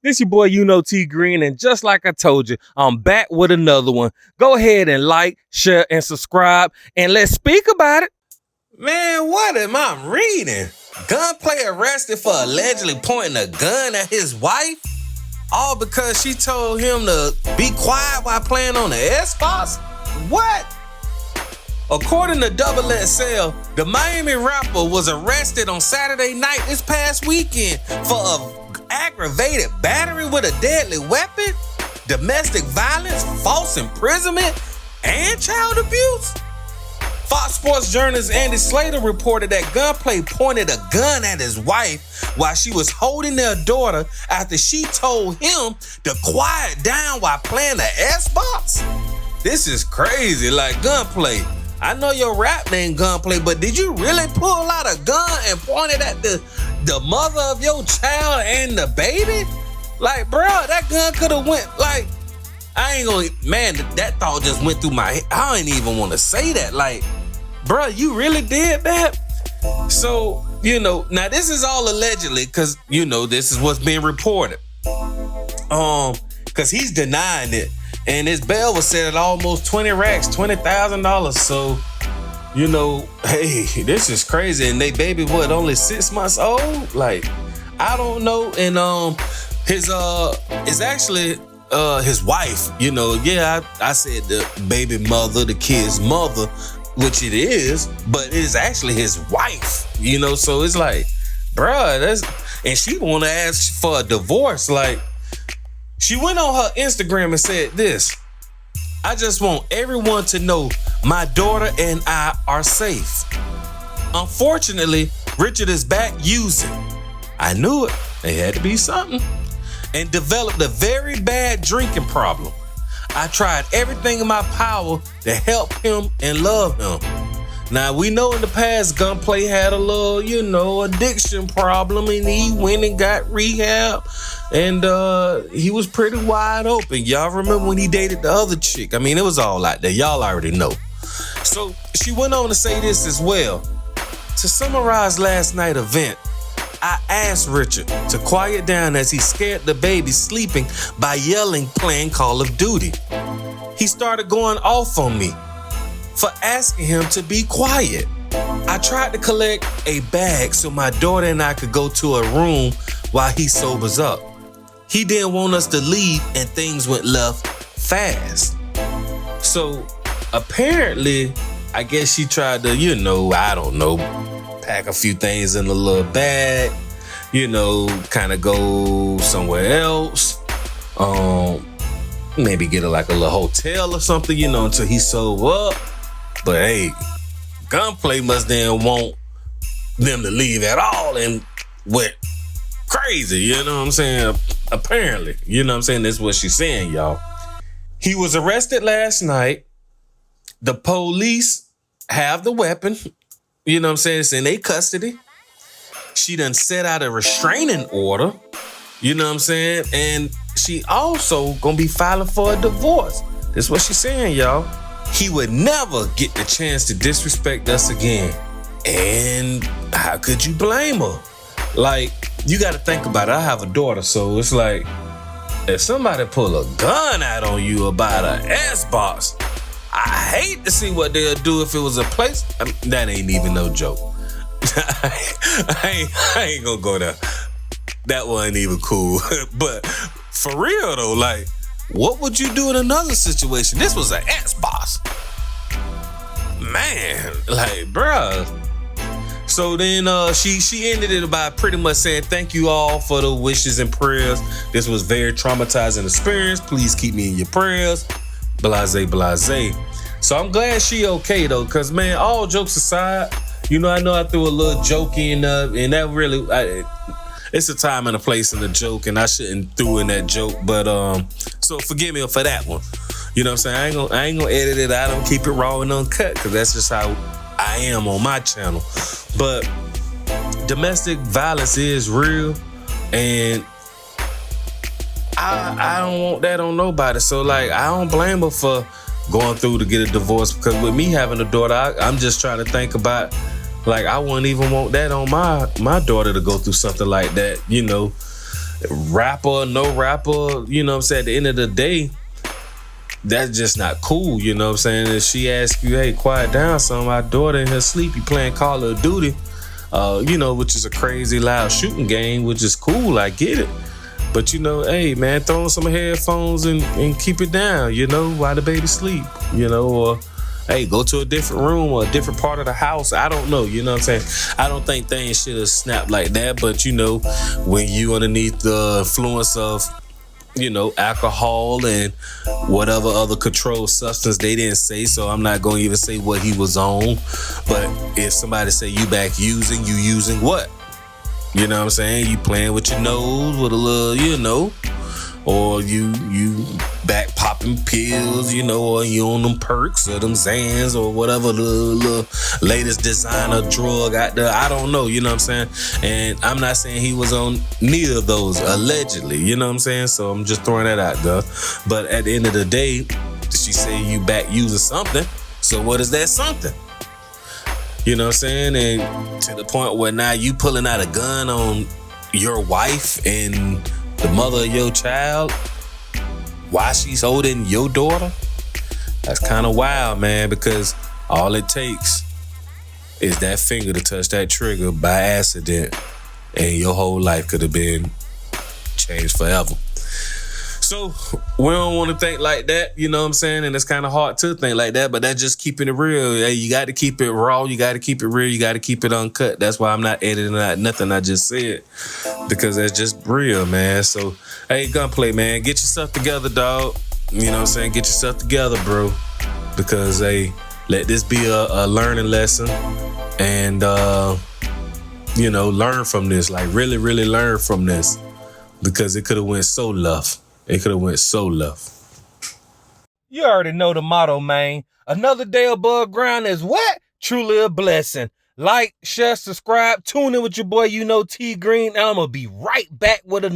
This your boy, YouKnowTGreen, and just like I told you, I'm back with another one. Go ahead and like, share, and subscribe, and let's speak about it. Man, what am I reading? Gunplay arrested for allegedly pointing a gun at his wife? All because she told him to be quiet while playing on the Xbox? What? According to Double XL, the Miami rapper was arrested on Saturday night this past weekend for an aggravated battery with a deadly weapon, domestic violence, false imprisonment, and child abuse. Fox Sports journalist Andy Slater reported that Gunplay pointed a gun at his wife while she was holding their daughter after she told him to quiet down while playing the Xbox. This is crazy. Like, Gunplay, I know your rap name Gunplay, but did you really pull out a gun and point it at the mother of your child and the baby? Like, bro, that gun could have went, like, I ain't gonna, man, that thought just went through my head. I ain't even want to say that. Like, bro, you really did that? So, now this is all allegedly because, this is what's being reported. Because he's denying it. And his bail was set at almost 20 racks, $20,000. So, hey, this is crazy. And they baby, only 6 months old? Like, I don't know. And it's actually his wife. I said the baby mother, the kid's mother, which it is, but it is actually his wife. So it's like, bruh, and she want to ask for a divorce. Like, she went on her Instagram and said this: I just want everyone to know my daughter and I are safe. Unfortunately, Richard is back using. I knew it. It had to be something. And developed a very bad drinking problem. I tried everything in my power to help him and love him. Now, we know in the past, Gunplay had a little, addiction problem, and he went and got rehab, and he was pretty wide open. Y'all remember when he dated the other chick? I mean, it was all out there. Y'all already know. So she went on to say this as well. To summarize last night's event, I asked Richard to quiet down as he scared the baby sleeping by yelling, playing Call of Duty. He started going off on me for asking him to be quiet. I tried to collect a bag so my daughter and I could go to a room while he sobers up. He didn't want us to leave and things went left fast. So apparently, I guess she tried to, I don't know, pack a few things in a little bag, kind of go somewhere else. Maybe get a little hotel or something, until he sober up. But hey, Gunplay must then want them to leave at all and went crazy, you know what I'm saying? Apparently, that's what she's saying, y'all. He was arrested last night. The police have the weapon, it's in their custody. She done set out a restraining order, and she also gonna be filing for a divorce. That's what she's saying, y'all. He would never get the chance to disrespect us again. And how could you blame her? Like, you got to think about it. I have a daughter, so it's like, if somebody pull a gun out on you about an Xbox, I hate to see what they'll do if it was a place. That ain't even no joke. I ain't gonna go there. That wasn't even cool. But for real though, like, what would you do in another situation? This was an Xbox. Man, like, bruh. So then she ended it by pretty much saying, thank you all for the wishes and prayers. This was very traumatizing experience. Please keep me in your prayers. Blase, blase. So I'm glad she okay though, because man, all jokes aside, I know I threw a little joke in, and that really, it's a time and a place in the joke, and I shouldn't throw in that joke, but so forgive me for that one. You know what I'm saying? I ain't gonna edit it out and keep it raw and uncut, because that's just how I am on my channel. But domestic violence is real, and I don't want that on nobody. So like, I don't blame her for going through to get a divorce, because with me having a daughter, I'm just trying to think about, like, I wouldn't even want that on my daughter to go through something like that, rapper, no rapper, you know what I'm saying? At the end of the day, that's just not cool, you know what I'm saying? If she asks you, hey, quiet down, son, my daughter in her sleep, you playing Call of Duty, you know, which is a crazy loud shooting game, which is cool, I get it. But, you know, hey, man, throw on some headphones and keep it down, you know, while the baby sleep, you know, or, hey, go to a different room or a different part of the house. I don't know, you know what I'm saying? I don't think things should have snapped like that, but, you know, when you underneath the influence of, you know, alcohol and whatever other controlled substance, they didn't say, so I'm not going to even say what he was on. But if somebody say you back using, you using what? You know what I'm saying? You playing with your nose with a little, you know, or you back popping pills, you know, or you on them perks or them Zans or whatever the little latest designer drug out there. I don't know, you know what I'm saying? And I'm not saying he was on neither of those, allegedly, you know what I'm saying? So I'm just throwing that out there. But at the end of the day, she said you back using something. So what is that something? You know what I'm saying? And to the point where now you pulling out a gun on your wife and the mother of your child while she's holding your daughter? That's kind of wild, man, because all it takes is that finger to touch that trigger by accident and your whole life could have been changed forever. So we don't want to think like that, you know what I'm saying? And it's kind of hard to think like that, but that's just keeping it real. Hey, you got to keep it raw. You got to keep it real. You got to keep it uncut. That's why I'm not editing out nothing I just said, because that's just real, man. So, hey, Gunplay, man, get yourself together, dog. You know what I'm saying? Get yourself together, bro, because, hey, let this be a learning lesson and, you know, learn from this. Like, really, really learn from this, because it could have went so left. It could have went so left. You already know the motto, man. Another day above ground is what? Truly a blessing. Like, share, subscribe, tune in with your boy, YouKnowTGreen, and I'm going to be right back with another.